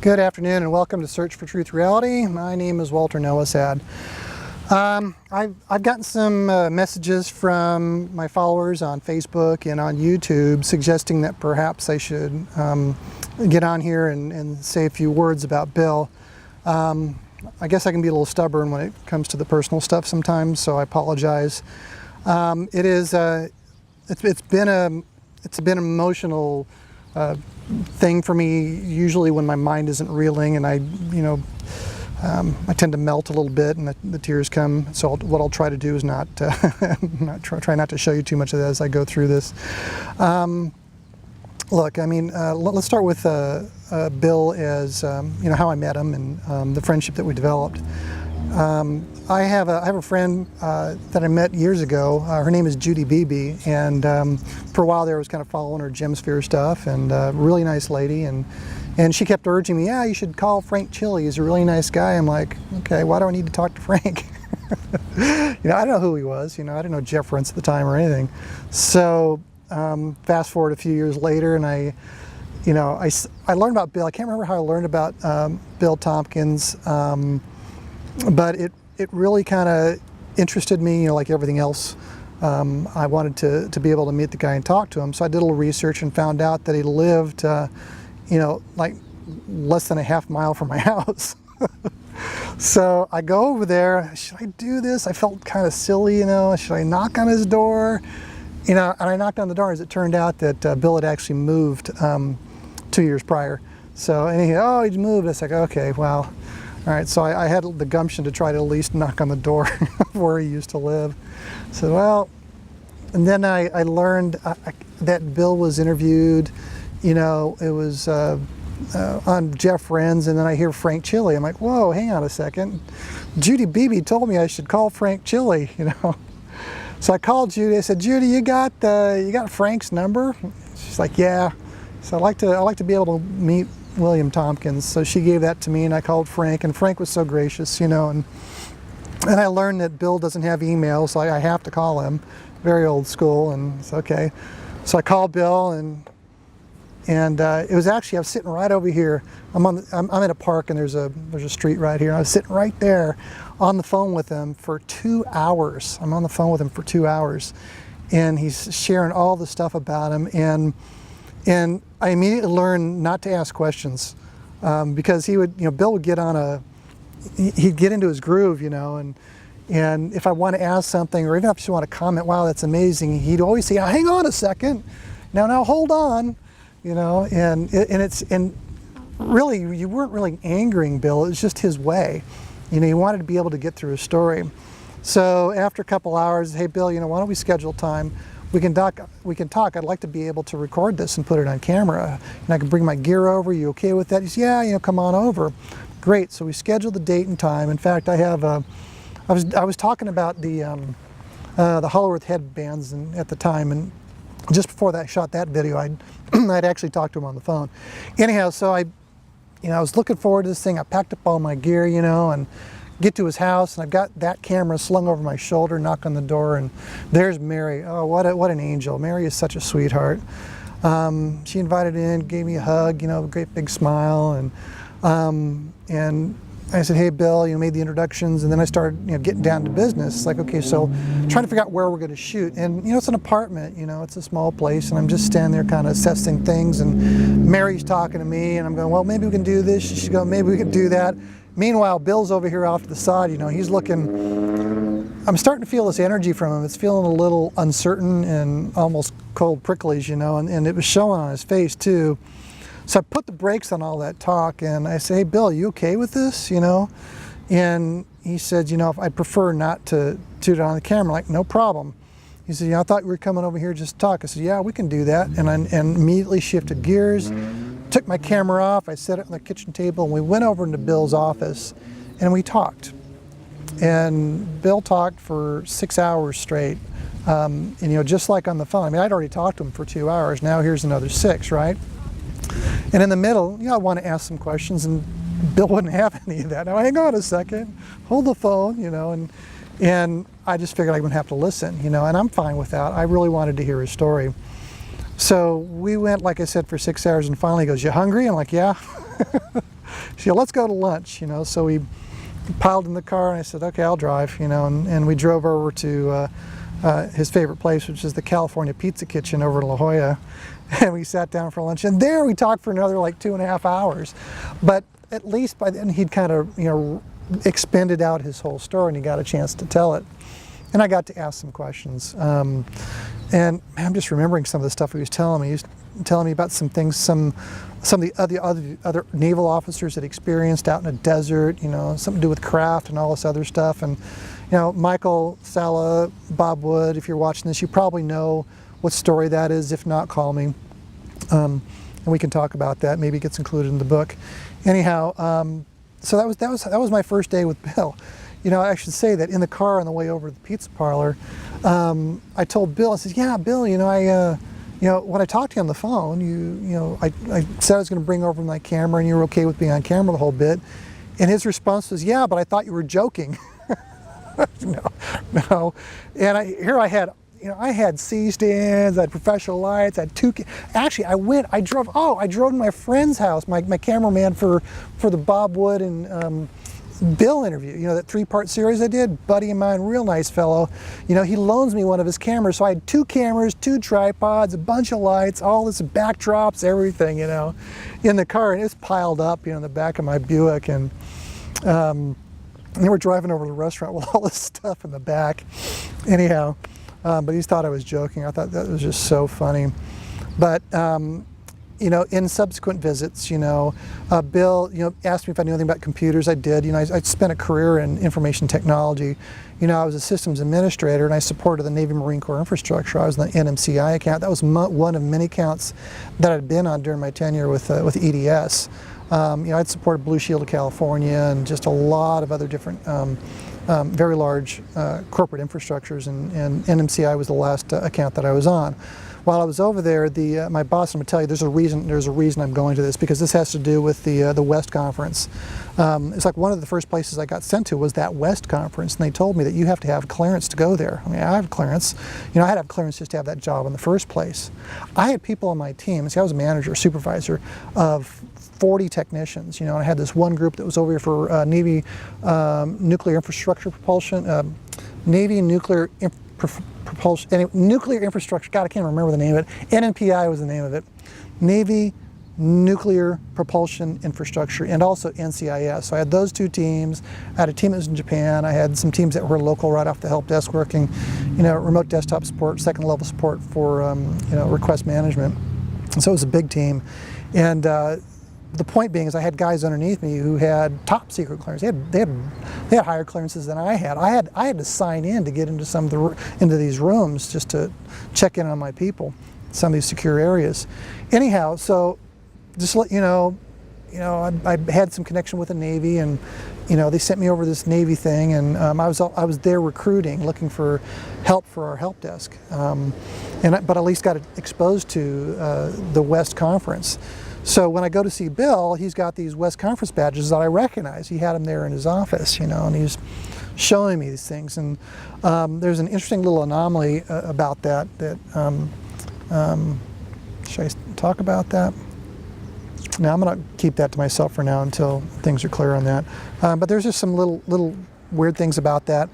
Good afternoon and welcome to Search for Truth Reality. My name is Walter Noasad. I've gotten some messages from my followers on Facebook and on YouTube suggesting that perhaps I should get on here and say a few words about Bill. I guess I can be a little stubborn when it comes to the personal stuff sometimes, so I apologize. It's been an emotional thing for me, usually when my mind isn't reeling and I tend to melt a little bit and the tears come. So what I'll try to do is not try not to show you too much of that as I go through this. Look, I mean, let's start with Bill as how I met him and the friendship that we developed. I have a friend that I met years ago. Her name is Judy Beebe, and for a while there I was kind of following her Gemsphere stuff, and really nice lady, and she kept urging me, yeah, you should call Frank Chili, he's a really nice guy. I'm like, okay, why do I need to talk to Frank? I don't know who he was, I didn't know Jeff Rentz at the time or anything. So fast forward a few years later, and I learned about Bill. I can't remember how I learned about Bill Tompkins, but it really kind of interested me, like everything else. I wanted to be able to meet the guy and talk to him, so I did a little research and found out that he lived, like less than a half mile from my house. So I go over there. Should I do this? I felt kind of silly, Should I knock on his door? And I knocked on the door. As it turned out that Bill had actually moved 2 years prior. So, and he'd moved. I was like, okay, well. All right, so I had the gumption to try to at least knock on the door where he used to live. So, well, and then I learned that Bill was interviewed, it was on Jeff Rentz, and then I hear Frank Chili. I'm like, whoa, hang on a second. Judy Beebe told me I should call Frank Chili, So I called Judy. I said, Judy, you got Frank's number? She's like, yeah. So I like to be able to meet William Tompkins. So she gave that to me, and I called Frank, and Frank was so gracious, and I learned that Bill doesn't have email, so I have to call him. Very old school, and it's okay. So I called Bill, and it was actually, I was sitting right over here. I'm in a park, and there's a street right here. I was sitting right there on the phone with him for 2 hours. I'm on the phone with him for 2 hours, and he's sharing all the stuff about him, and I immediately learned not to ask questions, because he would, Bill would get he'd get into his groove, and if I want to ask something, or even if I just want to comment, wow, that's amazing, he'd always say, hang on a second, now hold on, and really, you weren't really angering Bill, it was just his way, he wanted to be able to get through his story. So after a couple hours, hey Bill, why don't we schedule time? We can talk. I'd like to be able to record this and put it on camera. And I can bring my gear over. You okay with that? He said, yeah, come on over. Great. So we scheduled the date and time. In fact, I was talking about the Hollow Earth headbands at the time, and just before I shot that video, I'd actually talked to him on the phone. Anyhow, so I was looking forward to this thing. I packed up all my gear, and get to his house, and I've got that camera slung over my shoulder, knock on the door, and there's Mary. Oh, what an angel. Mary is such a sweetheart. She invited in, gave me a hug, a great big smile, and I said, hey Bill, made the introductions, and then I started getting down to business. It's like, okay, so trying to figure out where we're going to shoot, and it's an apartment, it's a small place, and I'm just standing there kind of assessing things, and Mary's talking to me, and I'm going, well, maybe we can do this. She's going, maybe we can do that. Meanwhile, Bill's over here off to the side, he's looking, I'm starting to feel this energy from him. It's feeling a little uncertain and almost cold pricklies, and it was showing on his face too. So I put the brakes on all that talk, and I say, hey Bill, you okay with this, And he said, I'd prefer not to do it on the camera. Like, no problem. He said, I thought we were coming over here just to talk. I said, yeah, we can do that. And I immediately shifted gears, took my camera off, I set it on the kitchen table, and we went over into Bill's office, and we talked. And Bill talked for 6 hours straight, and just like on the phone. I mean, I'd already talked to him for 2 hours, now here's another 6, right? And in the middle, I want to ask some questions, and Bill wouldn't have any of that. Now, hang on a second, hold the phone, and I just figured I would have to listen, and I'm fine with that. I really wanted to hear his story. So we went, like I said, for 6 hours, and finally he goes, you hungry? I'm like, yeah. She said, let's go to lunch, So we piled in the car, and I said, okay, I'll drive, and we drove over to his favorite place, which is the California Pizza Kitchen over in La Jolla. And we sat down for lunch, and there we talked for another like 2.5 hours. But at least by then he'd kind of, expended out his whole story, and he got a chance to tell it. And I got to ask some questions. And I'm just remembering some of the stuff he was telling me. He was telling me about some things, some of the other naval officers had experienced out in a desert, something to do with craft and all this other stuff. And, Michael Sala, Bob Wood, if you're watching this, you probably know what story that is. If not, call me. And we can talk about that. Maybe it gets included in the book. Anyhow, so that was my first day with Bill. I should say that in the car on the way over to the pizza parlor, I told Bill, I said, yeah, Bill, when I talked to you on the phone, I said I was going to bring over my camera, and you were okay with being on camera the whole bit. And his response was, yeah, but I thought you were joking. No. And I had C-stands, I had professional lights, I had two. Actually, I drove to my friend's house, my cameraman for the Bob Wood and Bill interview, that 3-part series I did. Buddy of mine, real nice fellow. He loans me one of his cameras, so I had 2 cameras, 2 tripods, a bunch of lights, all this backdrops, everything, in the car, and it's piled up, in the back of my Buick, and we're driving over to the restaurant with all this stuff in the back. Anyhow, but he thought I was joking. I thought that was just so funny. But in subsequent visits, Bill, asked me if I knew anything about computers. I did. I spent a career in information technology. I was a systems administrator, and I supported the Navy Marine Corps infrastructure. I was in the NMCI account. That was one of many accounts that I'd been on during my tenure with EDS. I'd supported Blue Shield of California and just a lot of other different very large corporate infrastructures, and NMCI was the last account that I was on. While I was over there, my boss, I'm going to tell you, there's a reason I'm going to this, because this has to do with the West Conference. It's like one of the first places I got sent to was that West Conference, and they told me that you have to have clearance to go there. I mean, I have clearance. I had to have clearance just to have that job in the first place. I had people on my team. See, I was a manager, supervisor of 40 technicians, and I had this one group that was over here for Navy nuclear infrastructure propulsion, Navy nuclear propulsion, anyway, nuclear infrastructure. God, I can't remember the name of it. NNPI was the name of it. Navy nuclear propulsion infrastructure, and also NCIS. So I had those 2 teams. I had a team that was in Japan. I had some teams that were local right off the help desk working, remote desktop support, second level support for, request management. And so it was a big team. And the point being is I had guys underneath me who had top secret clearance. They had higher clearances than I had. I had to sign in to get into into these rooms just to check in on my people, some of these secure areas. Anyhow, so just to let you know, I had some connection with the Navy, and they sent me over this Navy thing, and I was there recruiting, looking for help for our help desk, but at least got exposed to the West Conference. So when I go to see Bill, he's got these West Conference badges that I recognize. He had them there in his office, and he's showing me these things. And there's an interesting little anomaly about that. Should I talk about that? Now I'm going to keep that to myself for now until things are clear on that. But there's just some little weird things about that.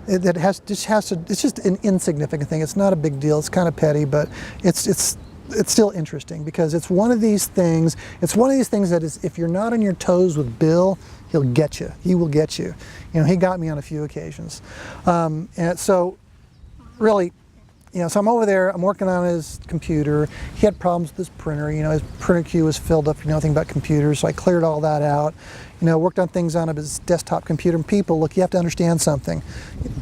It's just an insignificant thing. It's not a big deal. It's kind of petty, but it's still interesting, because it's one of these things. It's one of these things that is, if you're not on your toes with Bill, he'll get you. He will get you. He got me on a few occasions. And so really, so I'm over there, I'm working on his computer. He had problems with his printer. His printer queue was filled up, nothing but computers, so I cleared all that out. Worked on things on his desktop computer. And people, look, you have to understand something.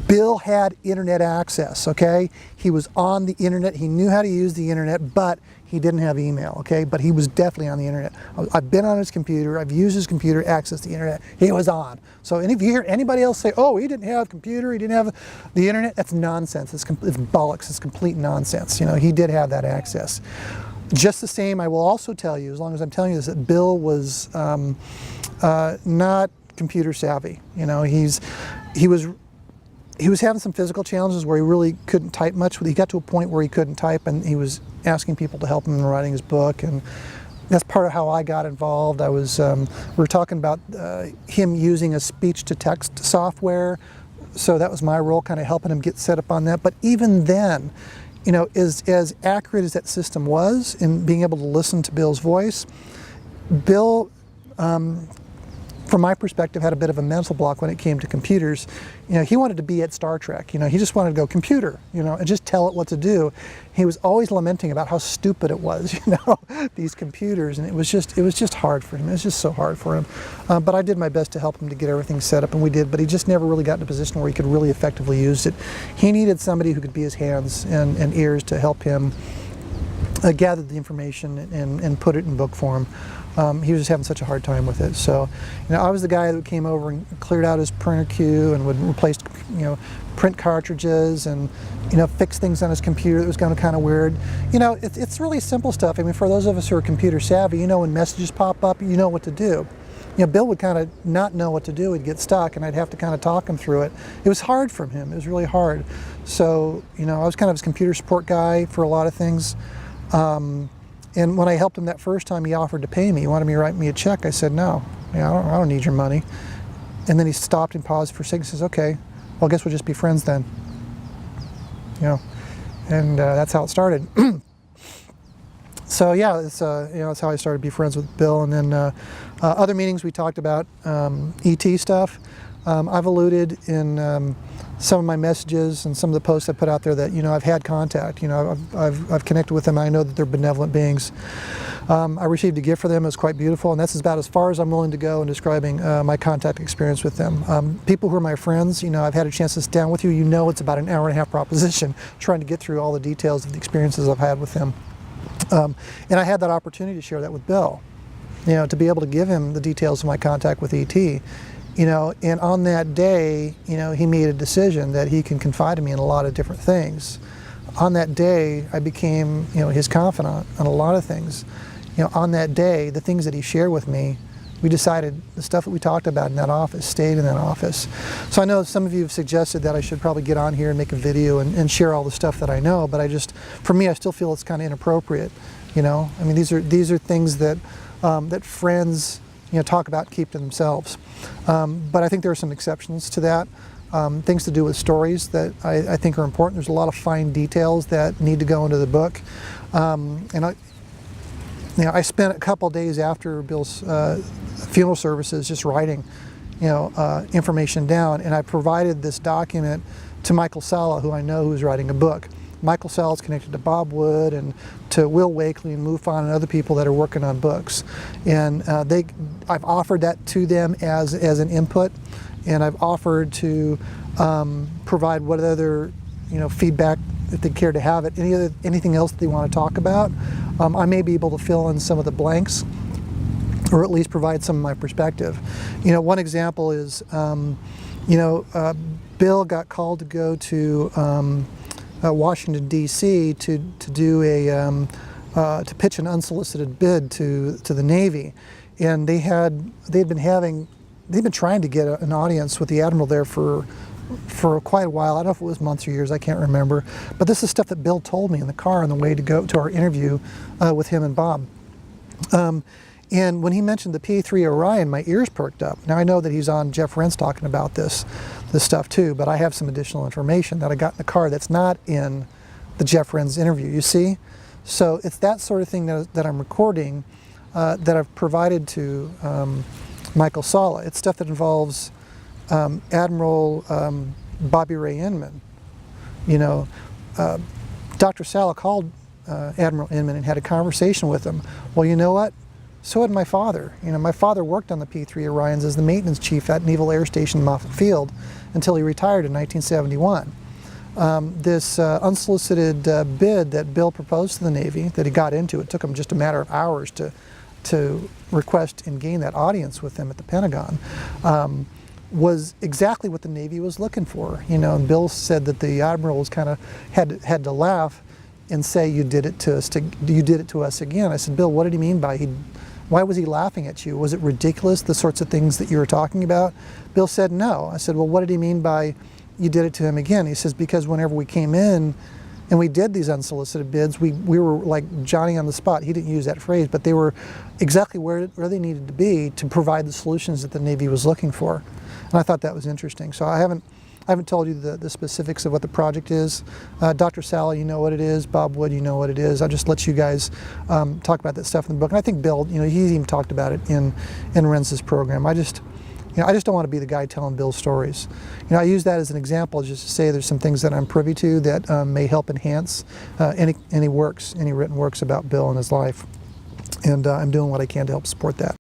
Bill had internet access, okay? He was on the internet, he knew how to use the internet, but he didn't have email, okay? But he was definitely on the internet. I've been on his computer, I've used his computer, access the internet, he was on. So if you hear anybody else say, oh, he didn't have a computer, he didn't have the internet, that's nonsense, it's bollocks, it's complete nonsense. He did have that access. Just the same, I will also tell you, as long as I'm telling you this, that Bill was not computer savvy. He was having some physical challenges where he really couldn't type much. He got to a point where he couldn't type, and he was asking people to help him in writing his book. And that's part of how I got involved. I was, we were talking about him using a speech-to-text software, so that was my role, kind of helping him get set up on that. But even then, you know, as accurate as that system was in being able to listen to Bill's voice, Bill, from my perspective, had a bit of a mental block when it came to computers. You know, he wanted to be at Star Trek. You know, he just wanted to go computer, you know, and just tell it what to do. He was always lamenting about how stupid it was, you know, these computers, and it was just hard for him. It was just so hard for him. But I did my best to help him to get everything set up, and we did. But he just never really got in a position where he could really effectively use it. He needed somebody who could be his hands and ears to help him gather the information and put it in book form. He was just having such a hard time with it. So, you know, I was the guy that came over and cleared out his printer queue and would replace, you know, print cartridges and, you know, fix things on his computer that was going kind of weird. You know, it's really simple stuff. I mean, for those of us who are computer savvy, you know, when messages pop up, you know what to do. You know, Bill would kind of not know what to do. He'd get stuck, and I'd have to kind of talk him through it. It was hard for him. It was really hard. So, you know, I was kind of his computer support guy for a lot of things. And when I helped him that first time, he offered to pay me. He wanted me to write me a check. I said, no, I don't need your money. And then he stopped and paused for a second and says, okay, well, I guess we'll just be friends then. You know, and that's how it started. So yeah, it's you know, that's how I started to be friends with Bill. And then other meetings we talked about ET stuff. I've alluded in some of my messages and some of the posts I put out there that, you know, I've had contact. You know, I've connected with them. I know that they're benevolent beings. I received a gift for them. It was quite beautiful, and that's about as far as I'm willing to go in describing my contact experience with them. People who are my friends, you know, I've had a chance to sit down with you. You know, it's about an hour and a half proposition trying to get through all the details of the experiences I've had with them. And I had that opportunity to share that with Bill, you know, to be able to give him the details of my contact with ET. You know, and on that day, you know, he made a decision that he can confide in me in a lot of different things. On that day, I became, you know, his confidant on a lot of things. You know, on that day, the things that he shared with me, we decided the stuff that we talked about in that office stayed in that office. So I know some of you have suggested that I should probably get on here and make a video and share all the stuff that I know, but for me, I still feel it's kind of inappropriate. You know, I mean, these are things that that friends, you know, talk about and keep to themselves. But I think there are some exceptions to that. Things to do with stories that I think are important. There's a lot of fine details that need to go into the book. And I spent a couple days after Bill's funeral services just writing, you know, information down, and I provided this document to Michael Sala, who I know who's writing a book. Michael Sala is connected to Bob Wood and to Will Wakely and MUFON and other people that are working on books. And I've offered that to them as an input, and I've offered to provide what other, you know, feedback if they care to have it. Anything else that they want to talk about, I may be able to fill in some of the blanks, or at least provide some of my perspective. You know, one example is, you know, Bill got called to go to Washington, D.C. to do to pitch an unsolicited bid to the Navy, and they'd been trying to get an audience with the Admiral there for quite a while. I don't know if it was months or years, I can't remember. But this is stuff that Bill told me in the car on the way to go to our interview with him and Bob. And when he mentioned the P3 Orion, my ears perked up. Now I know that he's on Jeff Rense talking about this stuff too, but I have some additional information that I got in the car that's not in the Jeff Rense interview, you see? So it's that sort of thing that I'm recording that I've provided to Michael Sala. It's stuff that involves Admiral Bobby Ray Inman. You know, Dr. Sala called Admiral Inman and had a conversation with him. Well, you know what? So had my father. You know, my father worked on the P3 Orions as the maintenance chief at Naval Air Station Moffett Field until he retired in 1971. This unsolicited bid that Bill proposed to the Navy, that he got into, it took him just a matter of hours to request and gain that audience with them at the Pentagon, was exactly what the Navy was looking for. You know, and Bill said that the Admiral was kind of had to laugh and say, you did it to us again. I said, Bill, what did he mean by why was he laughing at you? Was it ridiculous, the sorts of things that you were talking about? Bill said, no. I said, well, what did he mean by you did it to him again? He says, because whenever we came in, and we did these unsolicited bids, we were like Johnny on the spot. He didn't use that phrase, but they were exactly where they needed to be to provide the solutions that the Navy was looking for. And I thought that was interesting. So I haven't told you the specifics of what the project is. Dr. Sally, you know what it is. Bob Wood, you know what it is. I'll just let you guys talk about that stuff in the book. And I think Bill, he's even talked about it in Rentz's program. I just don't want to be the guy telling Bill's stories. I use that as an example just to say there's some things that I'm privy to that may help enhance any written works about Bill and his life. And I'm doing what I can to help support that.